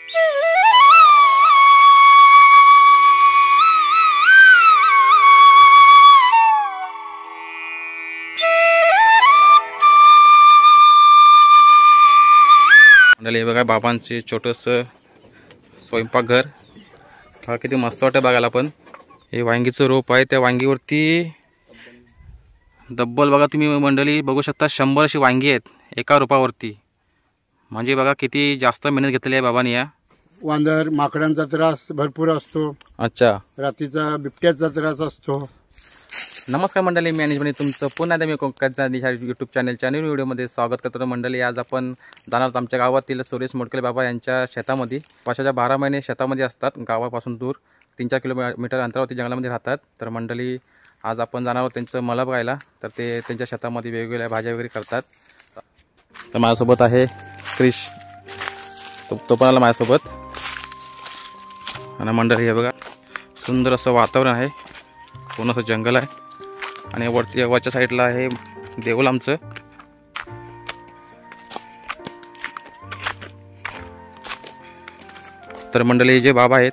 मंडळी बघा बाबांचे छोटंसं स्वयंपाकघर. हा किती मस्त वाटतं बघायला. पण हे वांगीचं रोप आहे, त्या वांगीवरती डब्बल बघा तुम्ही मंडळी बघू शकता 100 अशी वांगी आहेत एका रोपावरती. म्हणजे बघा किती जास्त मेहनत घेतलेली आहे बाबांनी. या वांदर माकडांचा त्रास भरपूर असतो. अच्छा, रात्रीचा बिबट्याचा त्रास असतो. नमस्कार मंडळी, मी मॅनेजमेंट तुमचं पुन्हा एकदा मी कोकणचा यूट्यूब चॅनलच्या नवीन व्हिडिओमध्ये स्वागत करतो. मंडळी आज आपण जाणार आहोत आमच्या गावातील सुरेश मोडकले बाबा यांच्या शेतामध्ये. वर्षाच्या 12 महिने शेतामध्ये असतात, गावापासून दूर 3-4 किलोमीटर अंतरावरती जंगलामध्ये राहतात. तर मंडळी आज आपण जाणार आहोत त्यांचं मला बघायला. तर ते त्यांच्या शेतामध्ये वेगवेगळ्या भाज्या वगैरे करतात. तर माझ्यासोबत आहे क्रिश, तो पण आला माझ्यासोबत. आणि मंडळी हे बघा सुंदर असं वातावरण आहे, पूर्ण असं जंगल आहे. आणि वरच्या साईडला आहे देऊळ आमचं. तर मंडळी जे बाबा आहेत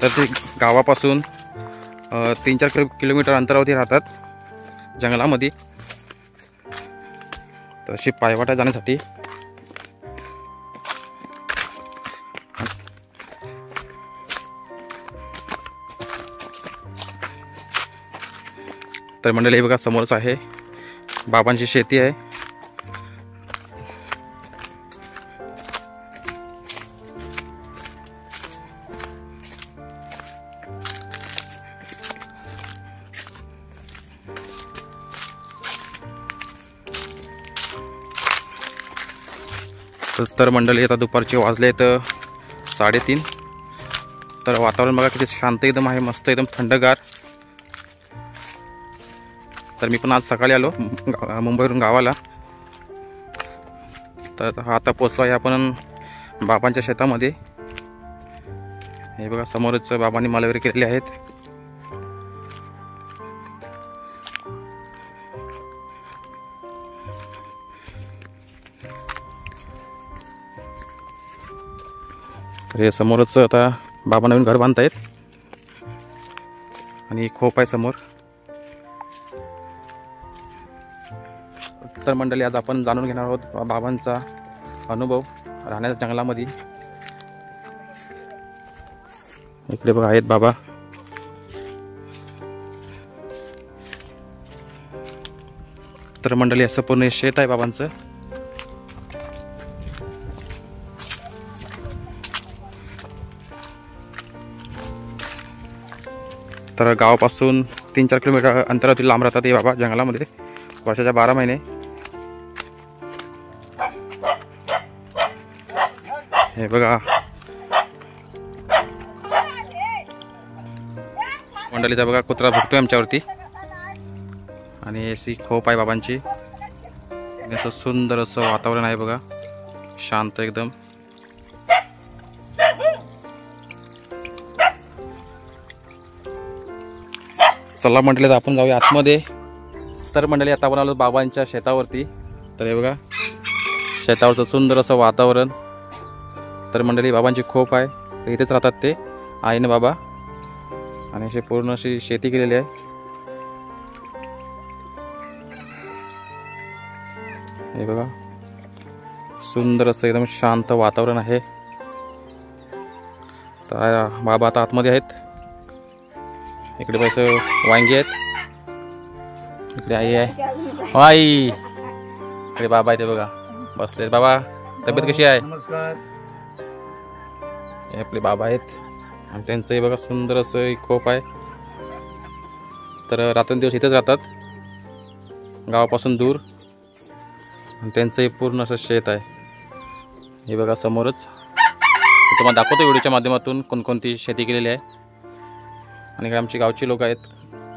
तर ते गावापासून 3-4 किलोमीटर अंतरावरती राहतात जंगलामध्ये. तर अशी पायवाटा जाण्यासाठी तर मंडळी हे बघा समोरच आहे बाबांची शेती आहे. तर मंडळी आता दुपारचे वाजले तर 3:30. तर वातावरण बघा किती शांत एकदम आहे, मस्त एकदम थंडगार. तर मी पण आज सकाळी आलो मुंबईवरून गावाला. तर आता पोचलो आहे आपण बाबांच्या शेतामध्ये. हे बघा समोरच बाबांनी माल वगैरे केलेले आहेत. तर हे समोरच आता बाबा नवीन घर बांधतायत आणि खोप आहे समोर. तर मंडळी आज आपण जाणून घेणार आहोत बाबांचा अनुभव राहण्याच्या जंगलामध्ये. इकडे बघा आहेत बाबा. तर मंडळी असं पूर्ण शेत आहे बाबांचं. तर गावापासून 3-4 किलोमीटर अंतरावरती लांब राहतात हे बाबा जंगलामध्ये वर्षाच्या 12 महिने. हे बघा मंडळीचा बघा कुत्रा भुकतोय आमच्यावरती. आणि अशी खोप आहे बाबांची. असं सुंदर असं वातावरण आहे बघा, शांत एकदम. चला मंडळी आता आपण जाऊया आतमध्ये. तर मंडळी आता आपण आलो बाबांच्या शेतावरती. तर हे बघा शेतावरचं सुंदर असं वातावरण. तर मंडळी बाबांची खोप आहे, तर इथेच राहतात ते आई ना बाबा. आणि अशी पूर्ण अशी शेती केलेली आहे. हे बघा सुंदर असं एकदम शांत वातावरण आहे. तर बाबा आता आतमध्ये आहेत. इकडे बस वांगी आहेत, इकडे आई आहे. आई इकडे बाबा आहे ते बघा बसले. बाबा तब्येत कशी आहे? नमस्कार. हे आपले बाबा आहेत आणि त्यांचंही बघा सुंदर असं खोप आहे. तर रात्रंदिवस इथेच राहतात गावापासून दूर. आणि त्यांचंही पूर्ण असं शेत आहे. हे बघा समोरच. तुम्हाला दाखवतो व्हिडिओच्या माध्यमातून कोणकोणती शेती केलेली आहे. आणि इकडे आमची गावची लोक आहेत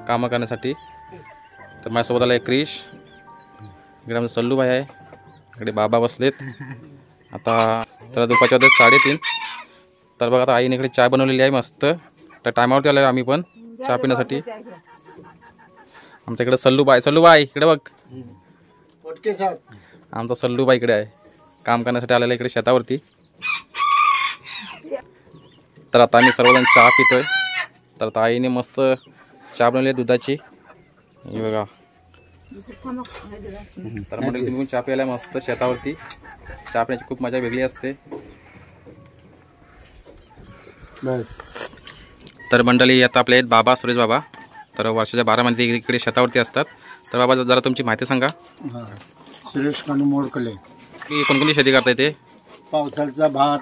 कामं करण्यासाठी. तर माझ्यासोबत आला आहे क्रिश, इकडे आमचं सल्लूबाई आहे, इकडे बाबा बसलेत. आता तर दुपारच्या 3:30. तर बघा आता आईने इकडे चहा बनवलेली आहे मस्त. तर टायमावरती आलो आहे आम्ही पण चहा पिण्यासाठी. आमच्या इकडे सल्लूबाई इकडे बघ. आमचा सल्लूबाई इकडे आहे काम करण्यासाठी आलेला इकडे शेतावरती. तर आता आम्ही सर्वजण चहा पितोय. तर आता आईने मस्त चहा बनवली आहे दुधाची, हे बघा. तर मंडळी तुम्ही चहा प्यायला मस्त शेतावरती चहा पिण्याची खूप मजा वेगळी असते. बस तर मंडळी आता आपले आहेत बाबा, सुरेश बाबा. तर वर्षाच्या 12 महिने इकडे शेतावरती असतात. तर बाबा जरा तुमची माहिती सांगा. हा. सुरेश कानू मोडकले. की कोणकोणती शेती करता येते? पावसाळचा भात,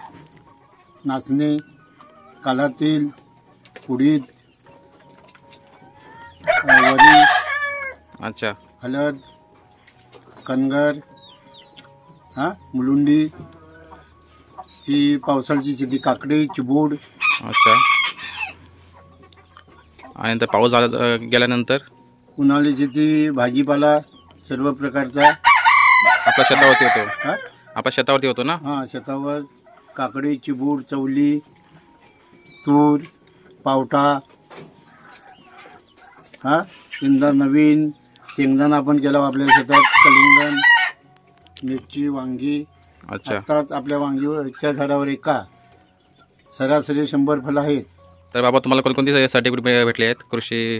नाचणी, काला तेल, उडीद, वरी, अच्छा. हळद, कणगर, मुलुंडी, ही पावसाळची शेती. काकडी, चिबूड. अच्छा. आणि नंतर पाऊस झाला गेल्यानंतर उन्हाळी शेती, भाजीपाला सर्व प्रकारचा आपल्या शेतावरती होतो. हा आपल्या शेतावरती होतो ना. हा शेतावर काकडी, चिबूड, चवली, तूर, पावटा, यंदा नवीन शेंगदाणा आपण केला आपल्या शेतात. कलिंगण, मिरची, वांगी. अच्छा. आताच आपल्या वांगीच्या झाडावर एका सरासरी 100 फळं आहेत. तर बाबा तुम्हाला कोणकोणती सर्टिफिकेट भेटले आहेत कृषी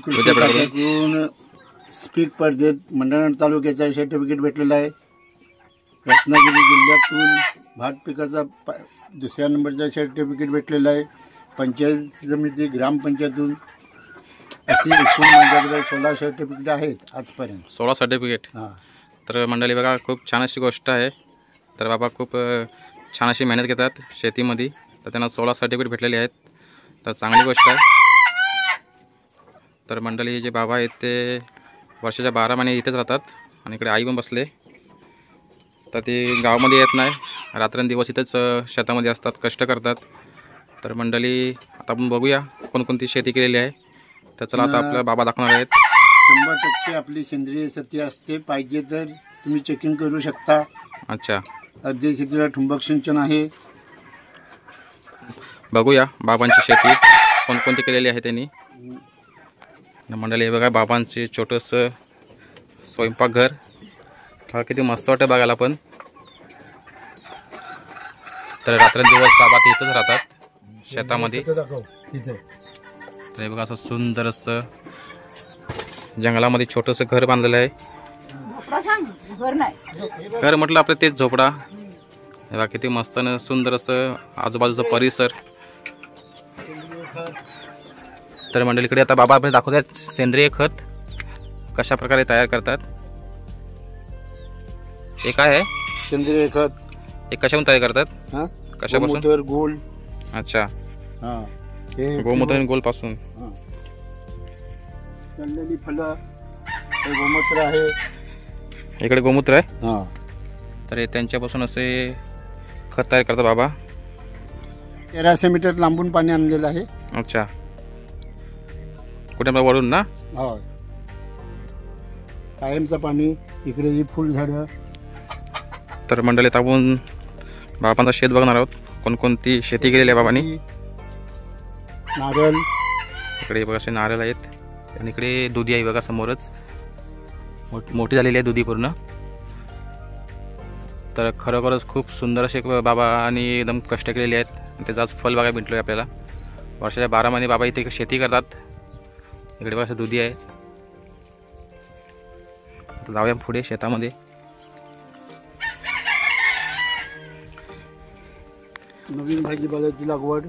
विद्यापीठाकडून? खात्याकडून स्पीक स्पर्धेत मंडणगड तालुक्याचा सर्टिफिकेट भेटलेला आहे. रत्नागिरी जिल्ह्यातून भात पिकाचा 2ऱ्या नंबरचा सर्टिफिकेट भेटलेला आहे. पंचायत समिती, ग्रामपंचायतून अशी एकूण माझ्याकडे 16 सर्टिफिकेट आहेत आजपर्यंत. 16 सर्टिफिकेट. हां. तर मंडळी बघा, खूप छान अशी गोष्ट आहे. तर बाबा खूप छान अशी मेहनत घेतात शेतीमध्ये. तर त्यांना 16 सर्टिफिकेट भेटलेले आहेत. तर चांगली गोष्ट आहे. तर मंडळी जे बाबा आहेत ते वर्षाच्या 12 महिने इथेच राहतात. आणि इकडे आई पण बसले. तर ते गावामध्ये येत नाही, रात्रंदिवस इथंच शेतामध्ये असतात, कष्ट करतात. तर मंडळी आता आपण बघूया कोणकोणती शेती केलेली आहे. तर चला आता आपल्या बाबा दाखवणार आहेत. 100% आपली सेंद्रिय शेती असते. पाहिजे तर तुम्ही चेकिंग करू शकता. अच्छा. अर्धी शेतीला ठिबक सिंचन आहे. बघूया बाबांची शेती कोणकोणती केलेली आहे त्यांनी. मंडळी बघा, बाबांचे छोटंसं स्वयंपाकघर. हा किती मस्त वाटतं बघायला पण. तर रात्रंदिवस बाबा ते इथंच राहतात शेतामध्ये. तर हे बघा, असं सुंदर असं जंगलामध्ये छोटंसं घर बांधलेलं आहे. घर म्हटलं आपलं तेच झोपडा. हे बघा किती मस्त आणि सुंदर असं आजूबाजूचा परिसर. तर मंडळीकडे आता बाबा आपल्याला दाखवतात सेंद्रिय खत कशा प्रकारे तयार करतात. हे काय आहे? सेंद्रिय खत. हे कशाहून तयार करतात? कशापासून? गोमूत्र, गोल. अच्छा. हे गोमूत्र आणि गोल पासून. तळलेली फळं, हे गोमूत्र आहे. इकडे गोमूत्र आहे. तर हे त्यांच्यापासून असे खत तयार करतात बाबा. 1300 मीटर लांबून पाणी आणलेलं आहे. अच्छा. कुठे वरून ना? हो. कायमचं पाणी. इकडे ही फुल झाडं. तर मंडळीत आपण बाबांचा शेत बघणार आहोत. कोणकोणती शेती केलेली आहे बाबांनी. नारळ. इकडे बघा असे नारळ आहेत. आणि इकडे दुधी आहे बघा समोरच. मोठी झालेली आहे दुधी पूर्ण. तर खरोखरच खूप सुंदर असे बाबा आणि एकदम कष्ट केलेले आहेत. त्याचं आज फल बघायला भेटलो आहे आपल्याला. वर्षाच्या 12 महिने बाबा इथे शेती करतात. इकडे बघा दुधी आहे. आता जाऊया पुढे शेतामध्ये. नवीन भाजीपाल्याची लागवड.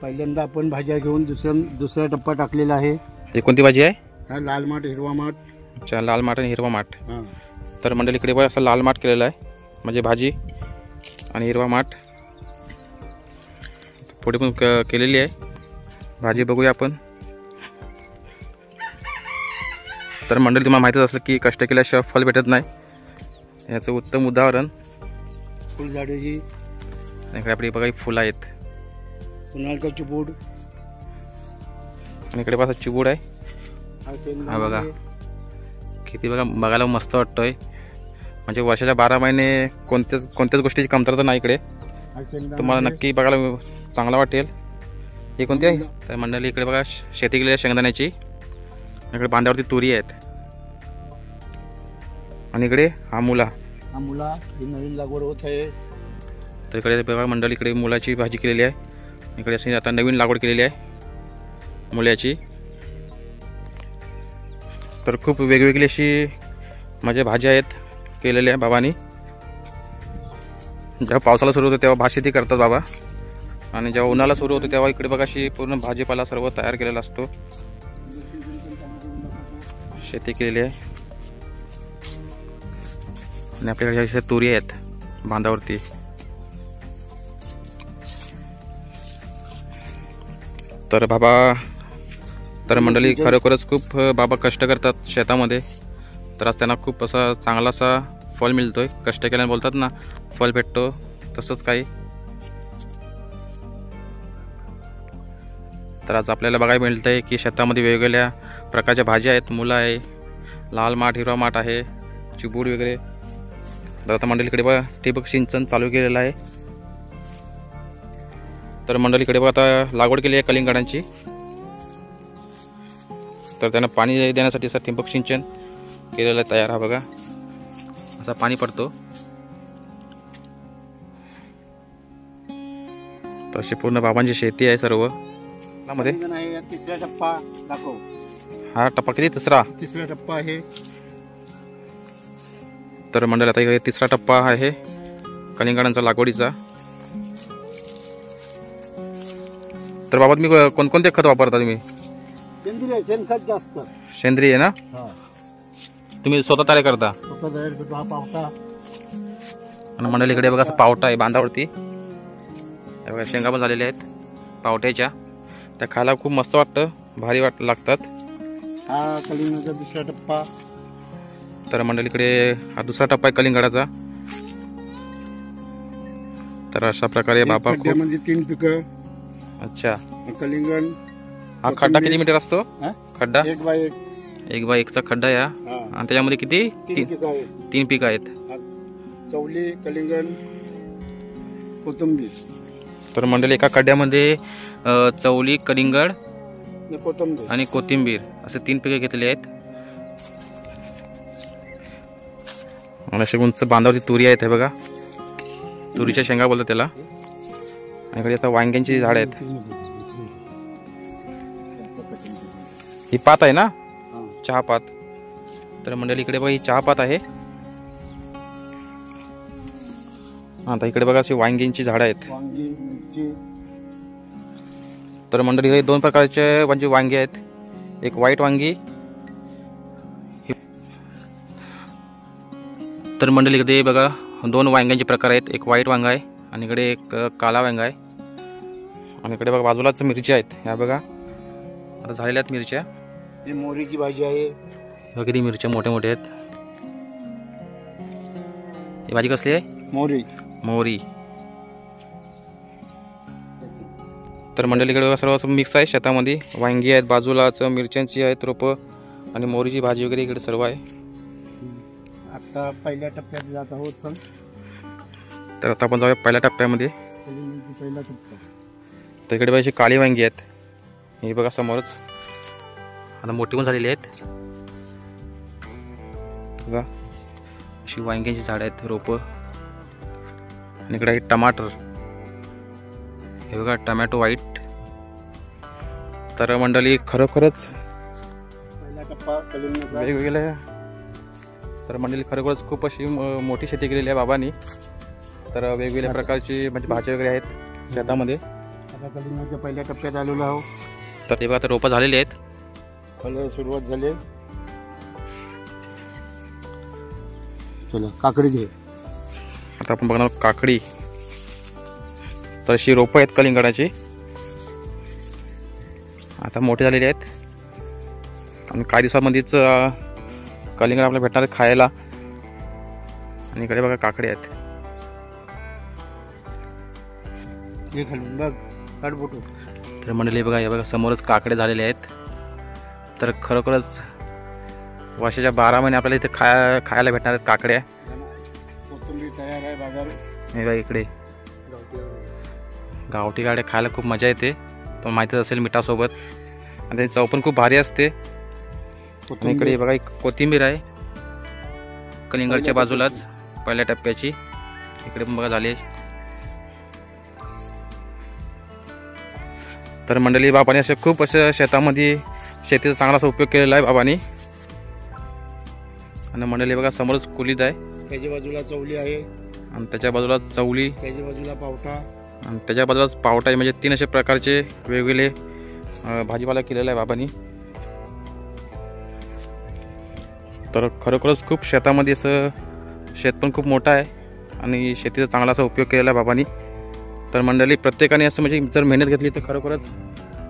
पहिल्यांदा आपण भाज्या घेऊन दुसरा टप्पा टाकलेला आहे. ही कोणती भाजी आहे? हा लाल माठ, हिरवा माठ. अच्छा, लाल माठ आणि हिरवा माठ. तर मंडळी इकडे बघा असं लाल माठ केलेला आहे म्हणजे भाजी, आणि हिरवा माठ पुढे पण केलेली आहे भाजी. बघूया आपण. तर मंडळी तुम्हाला माहितीच असलं की कष्ट केल्याशिवाय फल भेटत नाही. याचं उत्तम उदाहरण फुलझाडे ही. इकडे आपली बघा फुलं आहेत. उन्हाळ्याचा चिबूड. आणि इकडे बघा चिबूड आहे. हा बघा किती बघा बघायला मस्त वाटतोय. म्हणजे वर्षाच्या 12 महिने कोणत्याच गोष्टीची कमतरता नाही इकडे. तुम्हाला नक्की बघायला चांगला वाटेल. ही कोणती आहे? तर मंडळी इकडे बघा शेती केलेली आहे शेंगदाण्याची. इकडे बांधावरती तुरी आहेत. आणि इकडे हा मुला ही नवीन लागवड होत आहे. तर इकडे बघा मंडळी इकडे मुलाची भाजी केलेली आहे. इकडे अशी आता नवीन लागवड केलेली आहे मुळ्याची. तर खूप वेगवेगळी अशी माझ्या भाज्या आहेत केलेल्या बाबांनी. जेव्हा पावसाला सुरू होतं तेव्हा भात शेती करतात बाबा, आणि जेव्हा उन्हाळा सुरू होतो तेव्हा इकडे बघा अशी पूर्ण भाजीपाला सर्व तयार केलेला असतो. शेती केलेली आहे. आणि आपल्याकडे अशा तुरी आहेत बांधावरती. तर मंडळी खरोखरच खूप बाबा कष्ट करतात शेतामध्ये. तर आज त्यांना खूप असा चांगला असा फळ मिळतोय. कष्ट केल्याने बोलतात ना फळ भेटतो, तसंच काही. तर आज आपल्याला बघायला मिळतंय की शेतामध्ये वेगवेगळ्या प्रकारच्या भाज्या आहेत. मुलं आहे, लाल माठ, हिरवा माठ आहे, चिबूड वगैरे. तर आता मंडळीकडे बघा ठिबक सिंचन चालू केलेलं आहे. तर मंडळीकडे बघा आता लागवड केली आहे कलिंगडांची. तर त्यांना पाणी देण्यासाठी असं ठिबक सिंचन केलेलं आहे तयार. हा बघा असा पाणी पडतो. तर अशी पूर्ण बाबांची शेती आहे सर्व मध्ये. तिसरा टप्पा दाखव. हा टप्पा किती? तिसरा टप्पा आहे. तर मंडळी आता इकडे तिसरा टप्पा आहे कलिंगडांचा लागवडीचा. तर बाबा तुम्ही कोणकोणते खत वापरता तुम्ही? सेंद्रिय शेणखत जास्त. सेंद्रिय ना? तुम्ही स्वतः तयार करता? स्वतः तयार करतो. हा पावटा. आणि मंडळीकडे बघा असं पावटा आहे बांधावरती. बघा शेंगा पण झालेल्या आहेत पावट्याच्या. त्या खायला खूप मस्त वाटतं, भारी लागतात. हा कलिंगडाचा दुसरा टप्पा. तर मंडळीकडे हा दुसरा टप्पा आहे कलिंगडाचा. तर अशा प्रकारे बाबा खड्ड्यामध्ये 3 पिकं. अच्छा. कलिंगड. हा खड्डा किती मीटर असतो? खड्डा 1 बाय 1. 1 बाय 1चा खड्डा या. आणि त्याच्यामध्ये किती? 3 पिकं आहेत. चवली, कलिंगड, कोथिंबीर. तर मंडळी एका खड्ड्यामध्ये चवली, कलिंगड आणि कोथिंबीर असे 3 पिके घेतलेली आहेत. आणि अशी उंच बांधावरती तुरी आहेत. हे बघा तुरीच्या शेंगा बोलतात त्याला. आणि इकडे आता वांग्यांची झाड आहेत. ही पात आहे ना, चहा पात. तर मंडळी इकडे बघा ही चहा पात आहे. आता इकडे बघा अशी वांग्यांची झाड आहेत. तर मंडळी 2 प्रकारचे म्हणजे वांगे आहेत. एक व्हाईट वांगी. तर मंडळी इकडे बघा 2 वांग्यांचे प्रकार आहेत. एक व्हाईट वांगा आहे आणि इकडे एक काला वांगा आहे. आणि इकडे बघा बाजूलाच मिरच्या आहेत. ह्या बघा आता झालेल्या आहेत मिरच्या. ही मोहरीची भाजी आहे. बघा किती मिरच्या मोठ्या मोठ्या आहेत. ही भाजी कसली आहे? मोहरी. तर मंडळीकडे सर्व मिक्स आहे शेतामध्ये. वांगी आहेत बाजूलाच, मिरच्यांची आहेत रोपं आणि मोहरीची भाजी वगैरे इकडे सर्व आहे. आता पहिल्या टप्प्यात जात आहोत. तर आता आपण जाऊया पहिल्या टप्प्यामध्ये. पहिला टप्पा. तर इकडे बघा काळी वांगी आहेत. हे बघा समोरच आता मोठी पण झालेली आहेत. बघा अशी वांग्यांची झाडं आहेत रोपं. आणि इकडे आहे टमाटर. हे बघा टमॅटो व्हाईट. तर मंडळी खरोखरच वेगवेगळ्या. तर मंडळी खरोखरच खूप अशी मोठी शेती केलेली आहे बाबांनी. तर वेगवेगळ्या प्रकारची म्हणजे भाज्या वगैरे आहेत शेतामध्ये. आता कलिंगडच्या पहिल्या टप्प्यात आलेलो आहोत. तर ते बघा आता रोपं झालेली आहेत. फळं सुरुवात झाली. चला काकडी घे. आता आपण बघणार काकडी. तर अशी रोपं आहेत कलिंगडाची. आता मोठे झालेले आहेत आणि काही दिवसामध्येच कलिंगड आपल्याला भेटणार आहे खायला. आणि इकडे बघा काकडी आहेत. हे खालून बघ काढ फोटो. तर मंडळी बघा हे बघा समोरच काकडे झालेले आहेत. तर खरोखरच वर्षाच्या 12 महिने आपल्याला इथे खायला भेटणार आहेत काकड्या. कोथिंबीर तयार आहे बाजारात. हे बघा इकडे गावठी काकड्या खायला खूप मजा येते. पण माहितीच असेल मिठासोबत. आणि त्याची चव पण खूप भारी असते. इकडे बघा एक कोथिंबीर आहे कलिंगडच्या बाजूलाच पहिल्या टप्प्याची. इकडे पण बघा झाले. तर मंडळी बाबांनी असे खूप अशा शेतामध्ये शेतीचा चांगला असा उपयोग केलेला आहे बाबांनी. आणि मंडळी बघा समोरच कुलीत आहे, त्याच्या बाजूला चवली आहे आणि त्याच्या बाजूला चवली, त्याच्या बाजूला पावटा आणि त्याच्या बाजूलाच पावटा आहे. म्हणजे 3 अशा प्रकारचे वेगवेगळे भाजीपाला केलेला आहे बाबांनी. तर खरोखरच खूप शेतामध्ये असं शेत पण खूप मोठं आहे आणि शेतीचा चांगला असा उपयोग केलेला आहे बाबांनी. तर मंडळी प्रत्येकाने असं म्हणजे जर मेहनत घेतली तर खरोखरच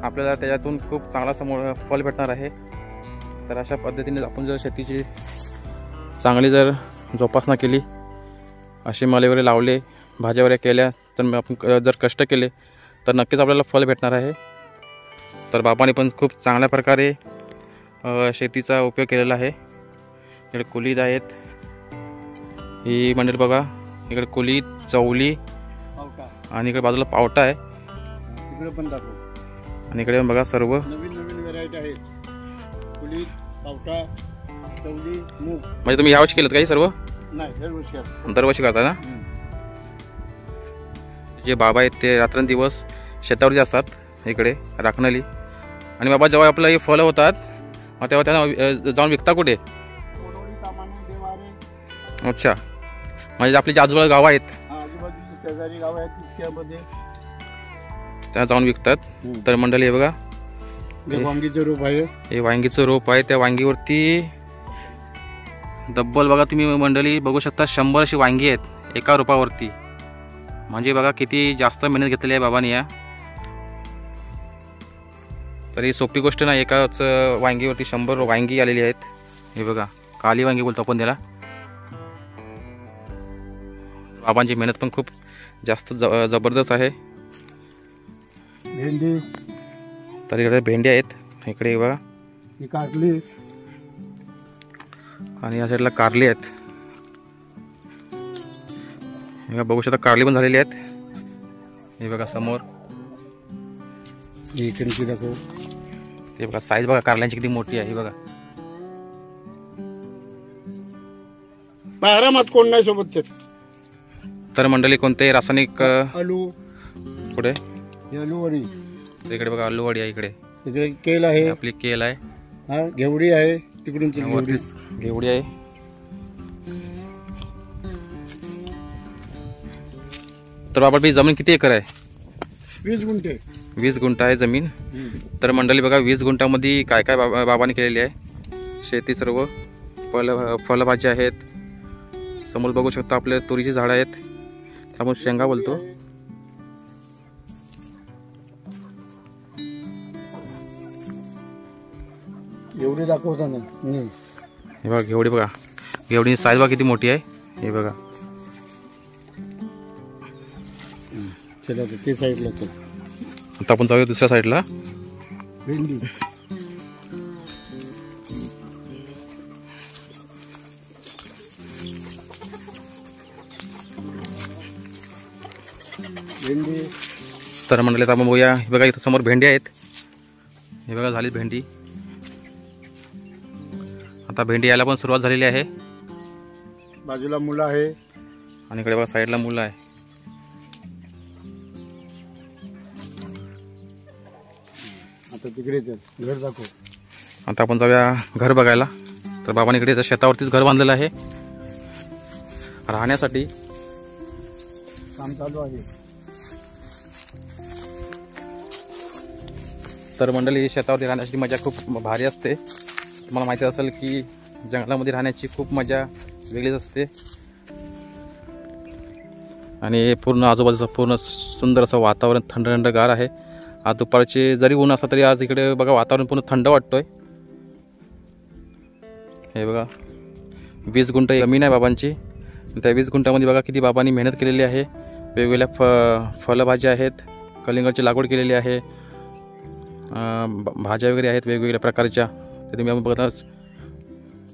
आपल्याला त्याच्यातून खूप चांगला असं फळ भेटणार आहे. तर अशा पद्धतीने आपण जर शेतीची चांगली जर जोपासना केली, असे मले वगैरे लावले, भाज्या वगैरे केल्या, तर आपण जर कष्ट केले तर नक्कीच आपल्याला फळ भेटणार आहे. तर बाबांनी पण खूप चांगल्या प्रकारे शेतीचा उपयोग केलेला आहे. इकडे कुलीद आहेत, ही मंडळी बघा, इकडे कुलीद, चवली पावटा आणि इकडे बाजूला पावटा आहे. तिकडे पण दाखव. आणि इकडे बघा सर्व नवीन नवीन व्हरायटी आहेत. कुलीत, पावटा, चवली, मूग. म्हणजे तुम्ही यावर्षी केलं काही सर्व? नाही, दरवर्षी असतं. दरवर्षी करता ना? जे बाबा आहेत ते रात्रंदिवस शेतावरती असतात इकडे राखणली. आणि बाबा जेव्हा आपलं हे फळं होतात मग तेव्हा त्यांना जाऊन विकता कुठे? अच्छा, म्हणजे आपले जे आजूबाजूला गाव आहेत, आजूबाजूची शेजारी गाव आहेत तितक्यामध्ये त्या जाऊन विकतात. तर मंडळी हे बघा, वांगीचं रोप आहे, हे वांगीचं रोप आहे. त्या वांगीवरती डब्बल बघा तुम्ही मंडळी बघू शकता 100 अशी वांगी आहेत एका रोपावरती. म्हणजे बघा किती जास्त मेहनत घेतलेली आहे बाबांनी या. तरी सोपी गोष्ट नाही, एकाच वांगीवरती 100 वांगी आलेली आहेत. हे बघा काली वांगी बोलतो आपण त्याला. बाबांची मेहनत पण खूप जास्त जबरदस्त आहे. भेंडी, तर इकडे भेंडी आहेत, इकडे बघा ही कारली आणि या साईडला कारली आहेत. हे बघू शकता कारली पण झालेली आहेत. हे बघा समोर, ही कणकी दाखव. ते बघा साईज बघा कारल्यांची किती मोठी आहे. ही बघा आरामात कोण नाही सोबत. तर मंडळी कोणते रासायनिक आलू, पुढे आलू वडी, इकडे बघा आलू वडी आहे, इकडे इकडे केल आहे, आपली केल आहे, हा घेवडी आहे, तिकडून घेवडी आहे. तर बाबा जमीन किती एकर आहे? 20 गुंठे. 20 गुंठा आहे जमीन. तर मंडळी बघा 20 गुंठामध्ये काय काय बाबांनी केलेली आहे शेती. सर्व फळभाज्या आहेत. समोर बघू शकता आपल्या तुरीची झाडं आहेत, आपण शेंगा बोलतो. घेवडी दाखवताना हे बघा घेवडी, बघा घेवडीची साईज बघा किती मोठी आहे. हे बघा चला ते साईडला चल. आता आपण जाऊया दुसऱ्या साईडला. भेंडी, भेंडी. तर मंडळी आपण बघूया. हे बघा इथं समोर भेंडी आहेत. हे बघा झाली भेंडी. आता भेंडी यायला पण सुरुवात झालेली आहे. बाजूला मुलं आहे आणि इकडे बघा साईडला मुलं आहे. आता तिकडे चल, घर दाखव. आता आपण जाऊया घर बघायला. तर बाबांनी इकडे शेतावरतीच घर बांधलेलं आहे राहण्यासाठी. काम चालू आहे. तर मंडळी शेतावरती राहण्याची मजा खूप भारी असते. तुम्हाला माहिती असेल की जंगलामध्ये राहण्याची खूप मजा वेगळीच असते. आणि पूर्ण आजूबाजूचं पूर्ण सुंदर असं वातावरण थंडगार आहे. आज दुपारचे जरी ऊन असलं तरी आज इकडे बघा वातावरण पूर्ण थंड वाटतोय. हे बघा 20 गुंठ जमीन आहे बाबांची. त्या 20 गुंठामध्ये बघा किती बाबांनी मेहनत केलेली आहे. वेगवेगळ्या फळभाज्या आहेत, कलिंगडची लागवड केलेली आहे, भाज्या वगैरे आहेत वेगवेगळ्या प्रकारच्या. ते तुम्ही बघताच.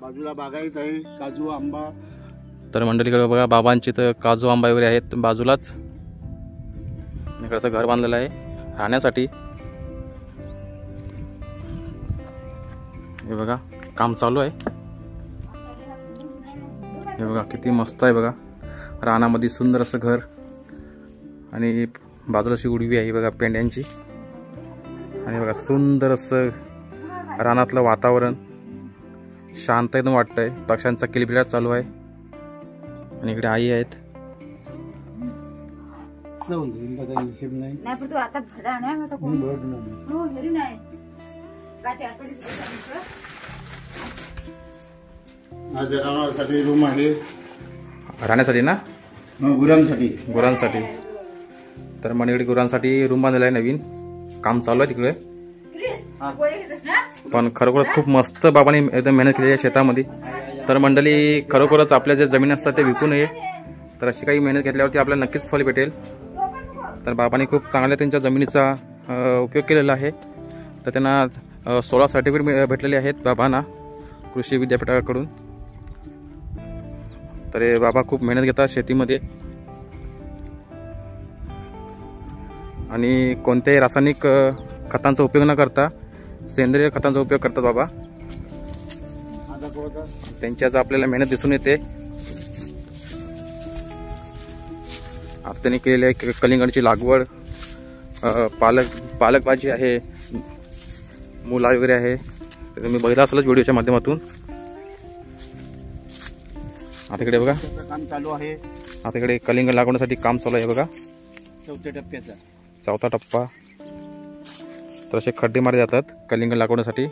बाजूला बागायत आहे, काजू, आंबा. तर मंडळीकडे बघा बाबांची तर काजू आंबा वगैरे आहेत बाजूलाच. इकडचं घर बांधलेलं आहे राहण्यासाठी. हे बघा काम चालू आहे. हे बघा किती मस्त आहे बघा. रानामध्ये सुंदर असं घर आणि बाजूला अशी उडवी आहे बघा पेंड्यांची. आणि बघा सुंदर असं रानातलं वातावरण, शांत एकदम वाटतंय. पक्ष्यांचा किलबिलाट चालू आहे. आणि इकडे आई आहेत. जनावरांसाठी रूम आहे, राहण्यासाठी ना, गुरांसाठी. तर मणिकडे गुरांसाठी रूम बांधलेला आहे, नवीन काम चालू आहे तिकडे. पण खरोखरच खूप मस्त बाबांनी एकदम मेहनत केली आहे शेतामध्ये. तर मंडळी, खरोखरच आपल्या ज्या जमीन असतात ते विकू नये. तर अशी काही मेहनत घेतल्यावरती आपल्याला नक्कीच फळ भेटेल. तर बाबांनी खूप चांगल्या त्यांच्या जमिनीचा उपयोग केलेला आहे. तर त्यांना 16 सर्टिफिकेट भेटलेले आहेत बाबांना कृषी विद्यापीठाकडून. तर हे बाबा खूप मेहनत घेतात शेतीमध्ये आणि कोणत्याही रासायनिक खतांचा उपयोग न करता सेंद्रिय खतांचा उपयोग करतात बाबा. त्यांच्याच आपल्याला मेहनत दिसून येते. आता त्यांनी केलेली आहे कलिंगडची लागवड, पालक भाजी आहे, मुला वगैरे आहे. तर तुम्ही बघितला असेलच व्हिडिओच्या माध्यमातून. आता इकडे बघा काम चालू आहे. आता इकडे कलिंगड लागवडीसाठी काम चालू आहे बघा. 4थ्या टप्प्याचा 4था टप्पा. तर असे खड्डे मारले जातात कलिंगड लागवडीसाठी.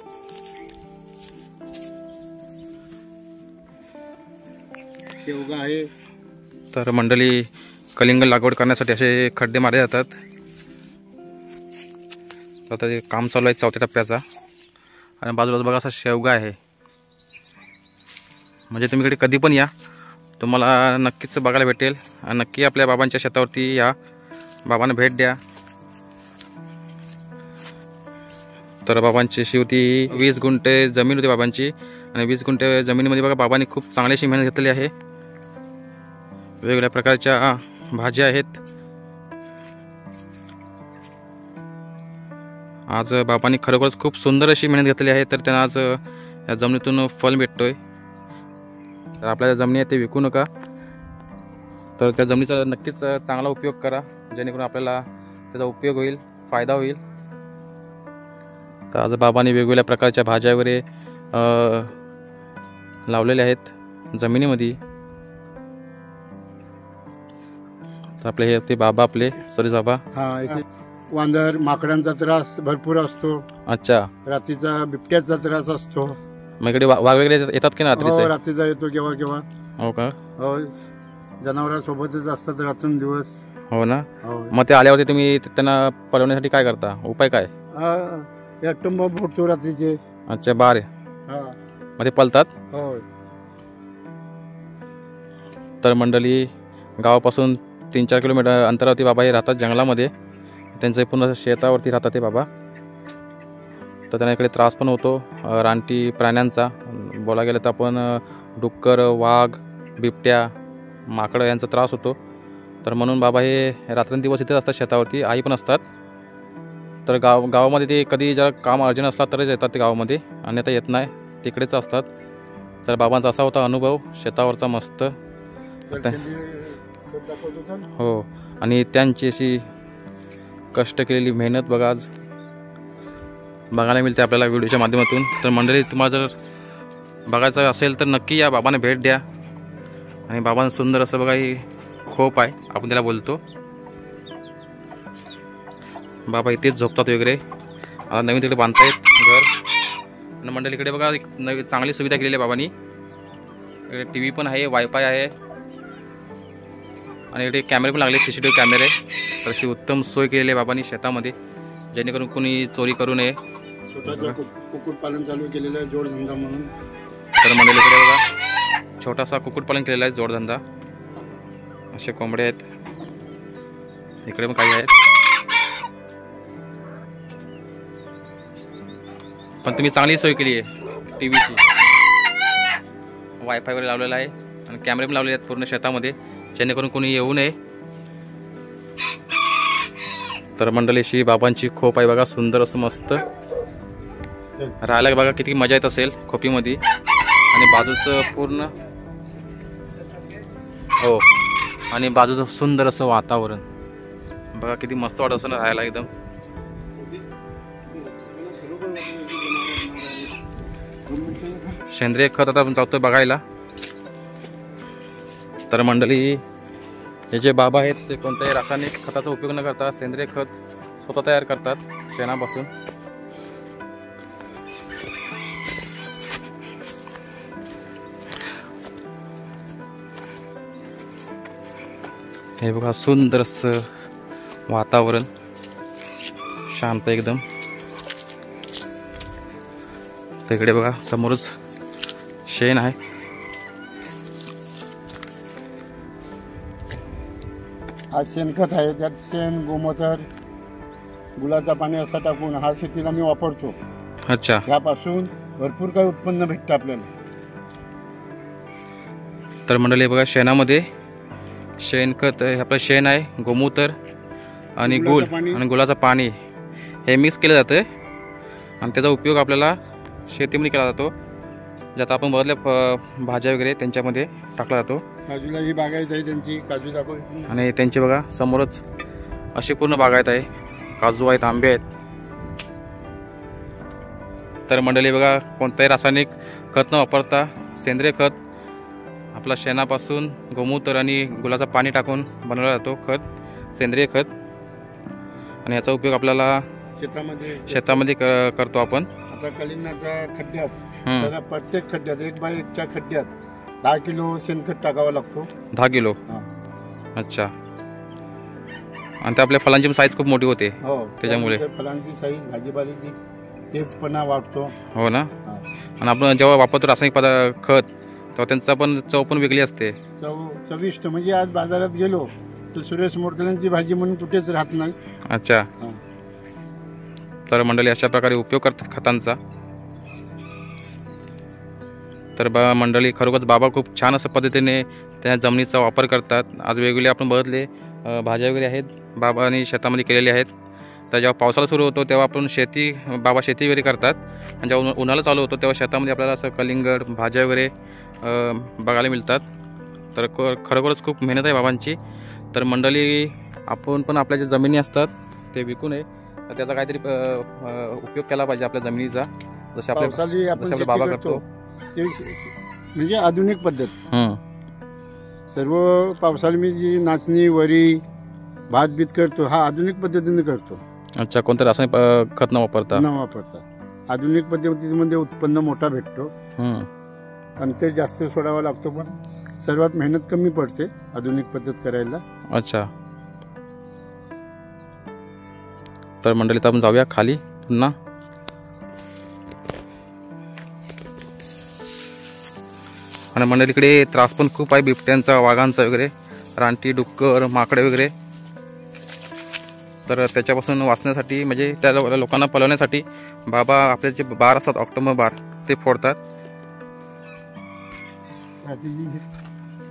शेवगा आहे. तर मंडळी, कलिंगड लागवड करण्यासाठी असे खड्डे मारले जातात. तर आता ते काम चालू आहे 4थ्या टप्प्याचा. आणि बाजूला बघा असा शेवगा आहे. म्हणजे तुम्ही इकडे कधी पण या, तुम्हाला नक्कीच बघायला भेटेल. आणि नक्की आपल्या बाबांच्या शेतावरती या, बाबांना भेट द्या. तर बाबांची अशी होती 20 गुंठे जमीन होती बाबांची. आणि 20 गुंठे जमिनीमध्ये बघा बाबांनी खूप चांगली अशी मेहनत घेतलेली आहे. वेगवेगळ्या प्रकारच्या भाज्या आहेत. आज बाबांनी खरोखरच खूप सुंदर अशी मेहनत घेतलेली आहे. तर त्यांना आज या जमिनीतून फल भेटतोय. तर आपल्या जमिनी आहे ते विकू नका. तर त्या जमिनीचा नक्कीच चांगला उपयोग करा, जेणेकरून आपल्याला त्याचा उपयोग होईल, फायदा होईल. तर आज बाबांनी वेगवेगळ्या प्रकारच्या भाज्या वगैरे लावलेल्या आहेत जमिनीमध्ये. तर आपले हे ते बाबा, आपले सॉरी बाबा. हा, इथे वांदर माकडांचा त्रास भरपूर असतो. अच्छा. रात्रीचा बिबट्याचा त्रास असतो. मग इकडे वाघ वगैरे येतात की ना रात्रीचे? हो, रात्रीचा येतो केव्हा केव्हा. हो का? हो, जनावरांसोबतच असतात रात्रंदिवस. हो ना. हो. मग ते आल्यावरती तुम्ही त्यांना पळवण्यासाठी काय करता? उपाय काय? या टुंब फुटतो रात्रीचे. अच्छा, बार. हा. मग ते पळतात? हो. तर मंडळी, गावापासून 3-4 किलोमीटर अंतरावरती बाबा हे राहतात जंगलामध्ये. त्यांचं पूर्ण शेतावरती राहतात ते बाबा. तर त्यांना इकडे त्रास पण होतो रानटी प्राण्यांचा. बोला गेलं तर आपण डुक्कर, वाघ, बिबट्या, माकडं यांचा त्रास होतो. तर म्हणून बाबा हे रात्रंदिवस इथेच असतात शेतावरती. आई पण असतात. तर गावामध्ये ते कधी जरा काम अर्जंट असला तरच येतात ते गावामध्ये, आणि आता येत नाही, तिकडेच असतात. तर बाबांचा असा होता अनुभव शेतावरचा मस्त. हो, आणि त्यांची अशी कष्ट केलेली मेहनत बघा आज बघायला मिळते आपल्याला व्हिडिओच्या माध्यमातून. तर मंडळी, तुम्हाला जर बघायचं असेल तर नक्की या, बाबांना भेट द्या. आणि बाबांना सुंदर असं बघा ही खोप आहे, आपण त्याला बोलतो. बाबा इथेच झोपतात वगैरे. आता नवीन तिकडे बांधतायत घर. आणि मंडळीकडे बघा एक नवी चांगली सुविधा केलेली आहे बाबांनी. इकडे TV पण आहे, वायफाय आहे, आणि इकडे कॅमेरे पण लागले, CCTV कॅमेरे. तर अशी उत्तम सोय केलेली आहे बाबांनी शेतामध्ये, जेणेकरून कोणी चोरी करू नये. छोटासा कुक्कुटपालन चालू केलेलं आहे, जोडधंदा म्हणून. तर मंडळीकडे बघा छोटासा कुक्कुटपालन केलेला आहे, जोडधंदा. असे कोंबडे आहेत, इकडे पण काही आहेत. पण तुम्ही चांगली सोय केली आहे TVची. वायफाय वगैरे लावलेला आहे, आणि कॅमेरे पण लावलेले आहेत पूर्ण शेतामध्ये, जेणेकरून कोणी येऊ नये. तर मंडळीशी बाबांची खोप आहे बघा, सुंदर असं मस्त. राहायला बघा किती मजा येत असेल खोपीमध्ये. आणि बाजूचं पूर्ण, हो, आणि बाजूचं सुंदर असं वातावरण बघा, किती मस्त वाटत असं राहायला एकदम. सेंद्रिय खत आता आपण जातोय बघायला. तर मंडळी, हे जे बाबा आहेत ते कोणत्याही रासायनिक खताचा उपयोग न करता सेंद्रिय खत स्वतः तयार करतात शेणापासून. हे बघा सुंदर असं वातावरण, शांत एकदम. तिकडे बघा समोरच शेण आहे. हा शेणखत आहे, त्यात शेण, गोमूत्र, गुलाचं पाणी असं टाकून हा शेतीला मी वापरतो. अच्छा. यापासून भरपूर काही उत्पन्न भेटतं आपल्याला. तर मंडळी बघा, शेणामध्ये शेणखत, हे आपलं शेण आहे, गोमूत्र आणि गुळ आणि गुळाचं पाणी हे मिक्स केलं जातं आणि त्याचा उपयोग आपल्याला शेतीमध्ये केला जातो. ज्यात आपण बघितल्या भाज्या वगैरे त्यांच्यामध्ये टाकला जातो. काजूला ही बागायत आहे त्यांची, काजू दाखव. आणि त्यांची बघा समोरच अशी पूर्ण बागायत आहे, काजू आहेत, आंबे आहेत. तर मंडळी बघा, कोणताही रासायनिक खत न वापरता सेंद्रिय खत आपला शेणापासून गोमूत्र आणि गुळाचं पाणी टाकून बनवला जातो खत, सेंद्रिय खत. आणि याचा उपयोग आपल्याला शेतामध्ये करतो आपण. आता कलिंगडाच्या खड्ड्यात, प्रत्येक खड्ड्यात 1x1च्या खड्ड्यात 10 किलो शेणखत टाकावा लागतो. 10 किलो? अच्छा. आणि ते आपल्या फळांची साईज खूप मोठी होते. हो, त्याच्यामुळे फळांची साईज, भाजीपाल्याची तेजपणा वाढतो. हो ना. आणि आपण जेव्हा वापरतो रासायनिक खत तेव्हा त्यांचा पण चव पण वेगळी असते, चविष्ट. म्हणजे आज बाजारात गेलो तर सुरेश मोडकल्यांची भाजी म्हणून कुठेच राहत नाही. अच्छा. तर मंडळी अशा प्रकारे उपयोग करतात खतांचा. तर मंडळी, खरोखरच बाबा खूप छान असं पद्धतीने त्या जमिनीचा वापर करतात. आज वेगवेगळे आपण बघितले भाज्या वगैरे आहेत बाबांनी शेतामध्ये केलेले आहेत. तर जेव्हा पावसाळा सुरू होतो तेव्हा आपण बाबा शेती वगैरे करतात. आणि जेव्हा उन्हाळा चालू होतो तेव्हा शेतामध्ये आपल्याला असं कलिंगड, भाज्या वगैरे बघायला मिळतात. तर खरोखरच खूप मेहनत आहे बाबांची. तर मंडळी, आपण पण आपल्या ज्या जमिनी असतात ते विकू नये, तर त्याचा काहीतरी उपयोग केला पाहिजे आपल्या जमिनीचा. जसे आपले बाबा करतो म्हणजे आधुनिक पद्धत. सर्व पावसाळी मी जी नाचणी, वरी, भात बीत करतो हा आधुनिक पद्धतीने करतो. अच्छा. कोणतं रासायनिक खत न वापरता आधुनिक पद्धतीमध्ये उत्पन्न मोठा भेटतो. अंतर जास्त सोडावा लागतो, पण सर्वात मेहनत कमी पडते आधुनिक पद्धत करायला. अच्छा. तर मंडळी, आपण जाऊया खाली पुन्हा. आणि मंडळी, इकडे त्रास पण खूप आहे बिबट्यांचा, वाघांचा वगैरे, रानटी, डुक्कर, माकडे वगैरे. तर त्याच्यापासून वाचण्यासाठी, म्हणजे त्या लोकांना पळवण्यासाठी बाबा आपले जे बार असतात, ऑक्टोबर बार, ते फोडतात.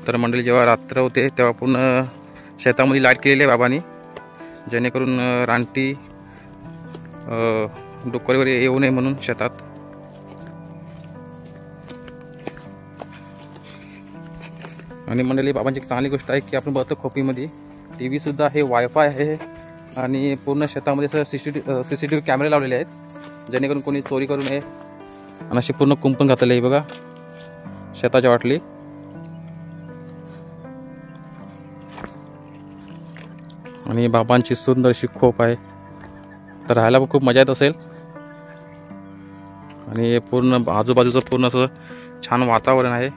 तर मंडळी, जेव्हा रात्र होते तेव्हा पूर्ण शेतामध्ये लाईट केलेली आहे बाबांनी, जेणेकरून रानटी, डुक्कर वगैरे येऊ नये म्हणून शेतात. आणि मंडळी, बाबांची एक चांगली गोष्ट आहे की आपण बघतो खोपीमध्ये TV सुद्धा आहे, वायफाय आहे आणि पूर्ण शेतामध्ये CCTV कॅमेरे लावलेले आहेत, जेणेकरून कोणी चोरी करू नये. आणि अशी पूर्ण कुंपण घातलेली आहे बघा शेताच्या वाटली. आणि बाबांची सुंदर अशी खोप आहे. तर राहायला पण खूप मजा येत असेल. आणि पूर्ण आजूबाजूचं पूर्ण असं छान वातावरण आहे.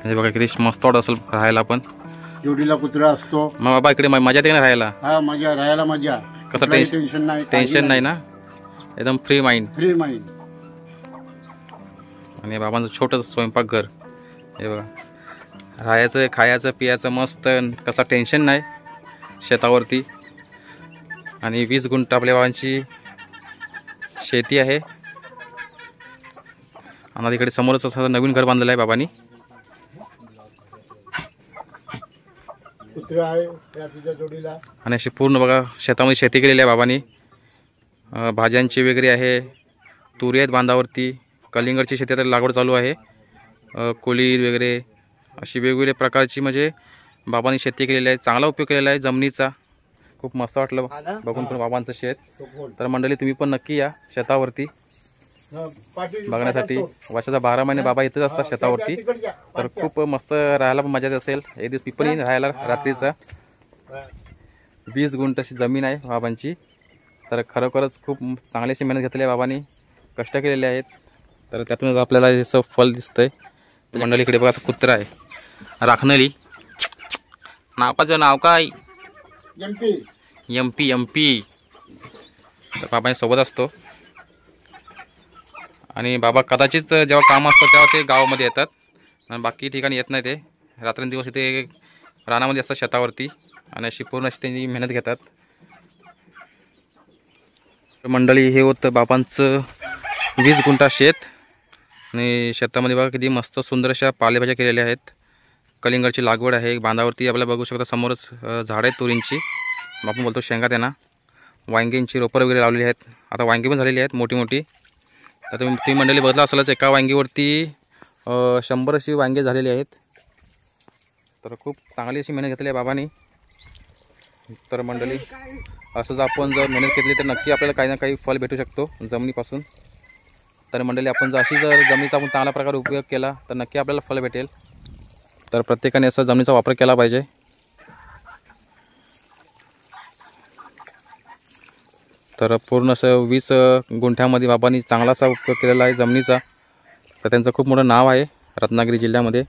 हे बघा किती मस्त वाटत असेल राहायला पण. जोडीला कुत्रा असतो. मग बाबा इकडे मजा येते ना राहायला? हा, राहायला मजा. कसं टेन्शन नाही ना, एकदम फ्री माइंड. आणि बाबांचं छोटंसं स्वयंपाकघर. हे बघा, राहायचं, खायचं, पियाचं मस्त, कसं टेन्शन नाही शेतावरती. आणि 20 गुंठ आपल्या बाबांची शेती आहे. आणि तिकडे समोरच असं नवीन घर बांधलेलं आहे बाबांनी. आणि अशी पूर्ण बघा शेतामध्ये शेती केलेली आहे बाबांनी. भाज्यांची वगैरे आहे, तुरी आहेत बांधावरती, कलिंगडची शेती आता लागवड चालू आहे, कोळी वगैरे अशी वेगवेगळ्या प्रकारची म्हणजे बाबांनी शेती केलेली आहे. चांगला उपयोग केलेला आहे जमिनीचा. खूप मस्त वाटलं बघून पण बाबांचं शेत. तर मंडळी तुम्ही पण नक्की या शेतावरती बघण्यासाठी. वर्षाचा 12 महिने बाबा इथेच असतात शेतावरती. तर खूप मस्त राहायला पण मजा येत असेल. एक दिवस मी पण येईन राहायला रात्रीचा. 20 गुंठ अशी जमीन आहे बाबांची. तर खरोखरच खूप चांगली अशी मेहनत घेतली आहे बाबांनी, कष्ट केलेले आहेत. तर त्यातूनच आपल्याला हे फल दिसतंय. मंडळी इकडे बघा कुत्रा आहे राखणली. नावाचं नाव काय? एमपी. एमपी. तर बाबांच्या सोबत असतो आणि बाबा कदाचित जेव्हा काम असतं तेव्हा ते गावामध्ये येतात आणि बाकी ठिकाणी येत नाही. ते रात्रंदिवस इथे रानामध्ये असतात शेतावरती आणि अशी पूर्ण अशी त्यांची मेहनत घेतात. मंडळी हे होतं बाबांचं 20 गुंठा शेत आणि शेतामध्ये बघा किती मस्त सुंदर अशा पालेभाज्या केलेल्या आहेत. कलिंगडची लागवड आहे. बांधावरती आपल्याला बघू शकता समोरच झाडं आहेत तुरींची, आपण बोलतो शेंगा. त्यांना वांग्यांची रोपं वगैरे लावलेली आहेत. आता वांगी पण झालेली आहेत मोठी मोठी. तर तुम्ही मंडळी बघितलं असेलच एका वांगीवरती 100 अशी वांगे झालेली आहेत. तर खूप चांगली अशी मेहनत घेतली आहे बाबांनी. तर मंडळी असंच आपण जर मेहनत घेतली तर नक्की आपल्याला काही ना काही फल भेटू शकतो जमिनीपासून. तर मंडळी आपण जर अशी जर जमिनीचा आपण चांगल्या प्रकारे उपयोग केला तर नक्की आपल्याला फल भेटेल. तर प्रत्येकाने असा जमिनीचा वापर केला पाहिजे. तर पूर्ण असं 20 गुंठ्यामध्ये बाबांनी चांगलासा उपयोग केलेला आहे जमिनीचा. तर त्यांचं खूप मोठं नाव आहे रत्नागिरी जिल्ह्यामध्ये.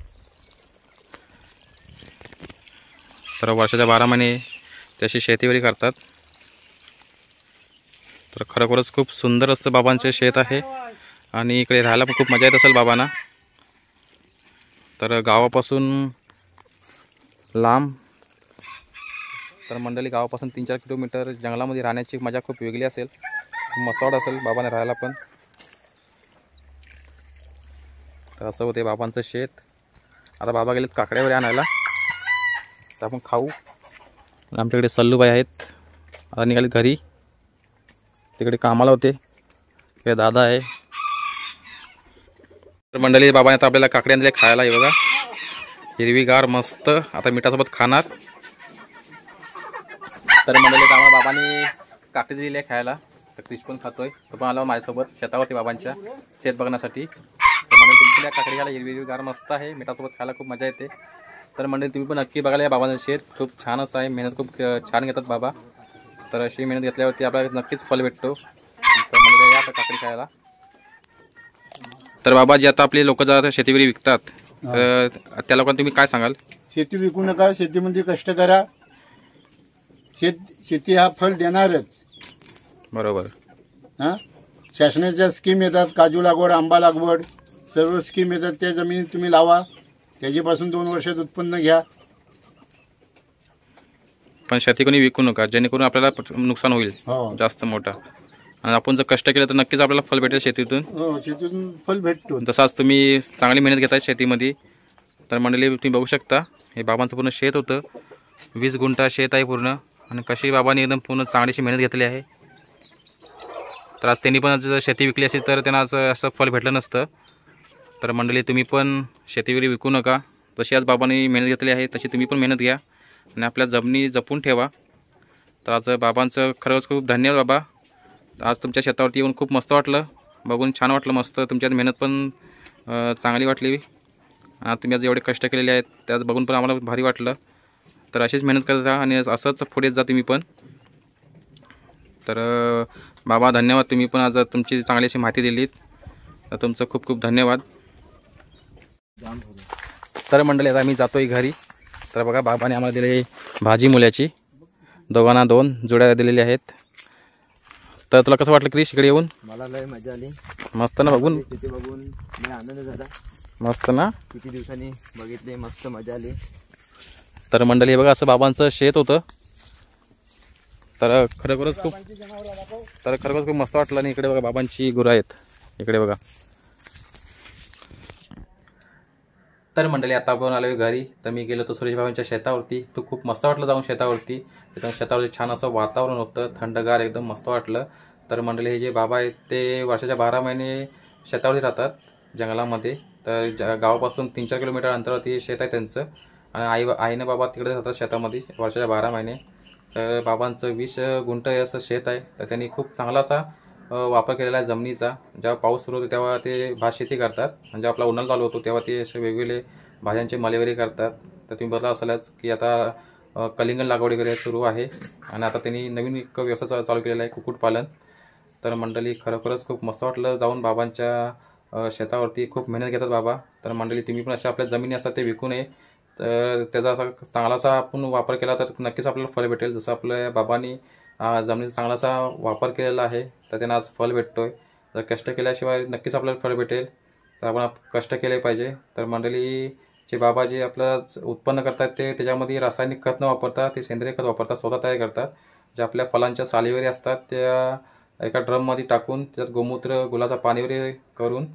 तर वर्षाच्या 12 महिने त्याची शेतीवरी करतात. तर खरोखरच खूप सुंदर असं बाबांचे शेत आहे आणि इकडे राहायला पण खूप मजा येत असेल बाबांना. तर गावापासून लांब, तर मंडळी गावापासून 3-4 किलोमीटर जंगलामध्ये राहण्याची मजा खूप वेगळी असेल. मस्त वाटत असेल बाबांना राहायला पण. तर असं होते बाबांचं शेत. आता बाबा गेलेत काकड्यावर आणायला, तर आपण खाऊ. आमच्याकडे सल्लूबाई आहेत, आता निघाले घरी. तिकडे कामाला होते, हे दादा आहे. तर मंडळी बाबाने आता आपल्याला काकडी आणले खायला. हे बघा हिरवीगार मस्त, आता मिठासोबत खाणार. तर मंडळी आम्हाला बाबांनी काकडी दिलेली आहे खायला. तर क्रिश पण खातोय, तो पण आला माझ्यासोबत शेतावरती बाबांच्या शेत बघण्यासाठी. तर मंडळी तुमची काकडी खायला हिरवीगार मस्त आहे, मिठासोबत खायला खूप मजा येते. तर मंडळी तुम्ही पण नक्की बघायला या बाबांचं शेत खूप छान असं आहे. मेहनत खूप छान घेतात बाबा. तर अशी मेहनत घेतल्यावरती आपल्याला नक्कीच फल भेटतो. तर मंडळी या काकडी खायला. तर बाबा जे आता आपले लोक जर शेतीवरी विकतात तर त्या लोकांना तुम्ही काय सांगाल? शेती विकू नका, शेतीमध्ये कष्ट करा. शेती हा फल देणारच. बरोबर. हां, शासनाच्या स्कीम येतात, काजू लागवड, आंबा लागवड, सर्व स्कीम येतात. त्या जमिनीत तुम्ही लावा, त्याच्यापासून 2 वर्षात उत्पन्न घ्या. पण शेती कोणी विकू नका, जेणेकरून आपल्याला नुकसान होईल जास्त मोठा. आणि आपण जर कष्ट केलं तर नक्कीच आपल्याला फल भेटेल शेतीतून. हो, शेतीतून फल भेटतो. तसाच तुम्ही चांगली मेहनत घेताय शेतीमध्ये. तर मंडळी तुम्ही बघू शकता हे बाबांचं पूर्ण शेत होतं. 20 गुंठा शेत आहे पूर्ण. आणि कशी बाबांनी एकदम पूर्ण चांगलीशी मेहनत घेतली आहे. तर आज त्यांनी पण जर शेती विकली असेल तर त्यांना असं फल भेटलं नसतं. तर मंडळी तुम्ही पण शेतीवरी विकू नका. जशी आज बाबांनी मेहनत घेतली आहे तशी तुम्ही पण मेहनत घ्या आणि आपल्या जमिनी जपून ठेवा. तर आज बाबांचं खरंच खूप धन्यवाद बाबा. आज तुमच्या शेतावरती येऊन खूप मस्त वाटलं, बघून छान वाटलं मस्त. तुमच्यात मेहनत पण चांगली वाटली. तुम्ही आज एवढे कष्ट केलेले आहेत त्यात बघून पण आम्हाला भारी वाटलं. तर अशीच मेहनत करत राहा आणि असंच पुढे जा तुम्ही पण. तर बाबा धन्यवाद, तुम्ही पण आज तुमची चांगली अशी माहिती दिलीत. तर तुमचं खूप खूप धन्यवाद. तर मंडळी आता आम्ही जातोय घरी. तर बघा बाबाने आम्हाला दिले भाजी मुल्याची, दोघांना 2 जोड्या दिलेल्या आहेत. तर तुला कसं वाटलं क्रिश इकडे येऊन? मला लय मजा आली. मस्त ना बघून? तिथे बघून लय आनंद झाला. मस्त ना? किती दिवसांनी बघितले, मस्त मजा आली. तर मंडळी बघा असं बाबांचं शेत होतं. तर खरोखरच खूप मस्त वाटलं. आणि इकडे बघा बाबांची गुरं आहेत, इकडे बघा. तर मंडळी आता आपण आलो घरी. तर मी गेलो तो सुरेश बाबांच्या शेतावरती. तो खूप मस्त वाटलं जाऊन शेतावरती. एकदम शेतावरती छान असं वातावरण होतं, थंडगार, एकदम मस्त वाटलं. तर मंडळी हे जे बाबा आहेत ते वर्षाच्या 12 महिने शेतावरती राहतात जंगलामध्ये. तर गावापासून 3-4 किलोमीटर अंतरावरती शेत आहे त्यांचं. आणि आईनं बाबा तिकडे राहतात शेतामध्ये वर्षाच्या 12 महिने. तर बाबांचं 20 गुंठ असं शेत आहे. तर त्यांनी खूप चांगला असा वापर केलेला आहे जमिनीचा. जेव्हा पाऊस सुरू होतो तेव्हा ते भात शेती करतात. म्हणजे आपला उन्हाळा चालू होतो तेव्हा ते असे वेगवेगळे भाज्यांचे मले वगैरे करतात. तर तुम्ही बघला असालच की आता कलिंगड लागवड वगैरे सुरू आहे आणि आता त्यांनी नवीन एक व्यवसाय चालू केलेला आहे, कुक्कुटपालन. तर मंडळी खरोखरच खूप मस्त वाटलं जाऊन बाबांच्या शेतावरती. खूप मेहनत घेतात बाबा. तर मंडळी तुम्ही पण अशा आपल्या जमिनी असतात ते विकू नये. तर त्याचा असा चांगलासा आपण वापर केला तर नक्कीच आपल्याला फळ भेटेल. जसं आपल्या बाबांनी जमिनीचा चांगलासा वापर केलेला आहे तर त्यांना आज फळ भेटतोय. तर कष्ट केल्याशिवाय नक्कीच आपल्याला फळ भेटेल. तर आपण कष्ट केले पाहिजे. तर मंडळी जे बाबा जे आपलं उत्पन्न करतात ते त्याच्यामध्ये रासायनिक खत न वापरता ते सेंद्रिय खत वापरतात, स्वतः तयार करतात. जे आपल्या फळांच्या साली वगैरे असतात त्या एका ड्रममध्ये टाकून त्याच्यात गोमूत्र गुलाचं पाणी वगैरे करून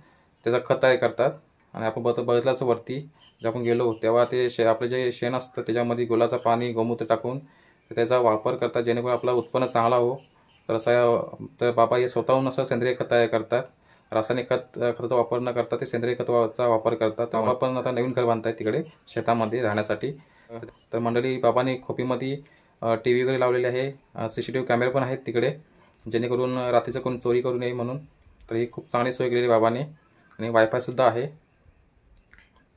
त्याचा खत तयार करतात. आणि आपण बघितलंच वरती जे आपण गेलो तेव्हा ते आपलं जे शेण असतं त्याच्यामध्ये गुलाचं पाणी गोमूत्र टाकून त्याचा वापर करतात जेणेकरून आपलं उत्पन्न चांगला हो. तर तर बाबा हे स्वतःहून असं सेंद्रिय खत तयार करतात. रासायनिक खताचा वापर न करता ते सेंद्रिय खताचा वापर करतात. बाबा पण आता नवीन घर बांधतायत तिकडे शेतामध्ये राहण्यासाठी. तर मंडळी बाबांनी खोपीमध्ये TV वगैरे लावलेले आहे. CCTV कॅमेरे पण आहेत तिकडे जेणेकरून रात्रीचं कोणी चोरी करू नये म्हणून. तर ही खूप चांगली सोय केलेली बाबांनी आणि वायफायसुद्धा आहे.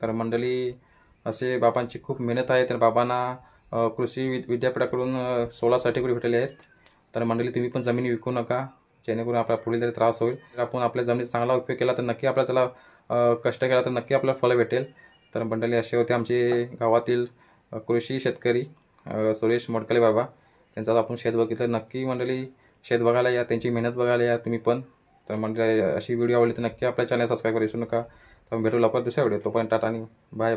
तर मंडळी असे बाबांची खूप मेहनत आहे. तर बाबांना कृषी विद्यापीठाकडून 16 सर्टिफिकेट भेटलेले आहेत. तर मंडळी तुम्ही पण जमीन विकू नका जेणेकरून आपला पुढील तरी त्रास होईल. आपण आपल्या जमिनीचा चांगला उपयोग केला तर नक्की आपल्याला त्याला कष्ट केला तर नक्की आपल्याला फळ भेटेल. तर मंडळी असे होते आमचे गावातील कृषी शेतकरी सुरेश मोडकले बाबा. त्यांचं आपण शेत बघितलं. नक्की मंडळी शेत बघायला या, त्यांची मेहनत बघायला या तुम्ही पण. तर मंडळी अशी व्हिडिओ आवडली तर नक्की आपल्या चॅनल सबस्क्राईब करू विसरू नका. तर भेटू लवकर दुसऱ्या व्हिडिओ. तोपर्यंत टाटा आणि बाय.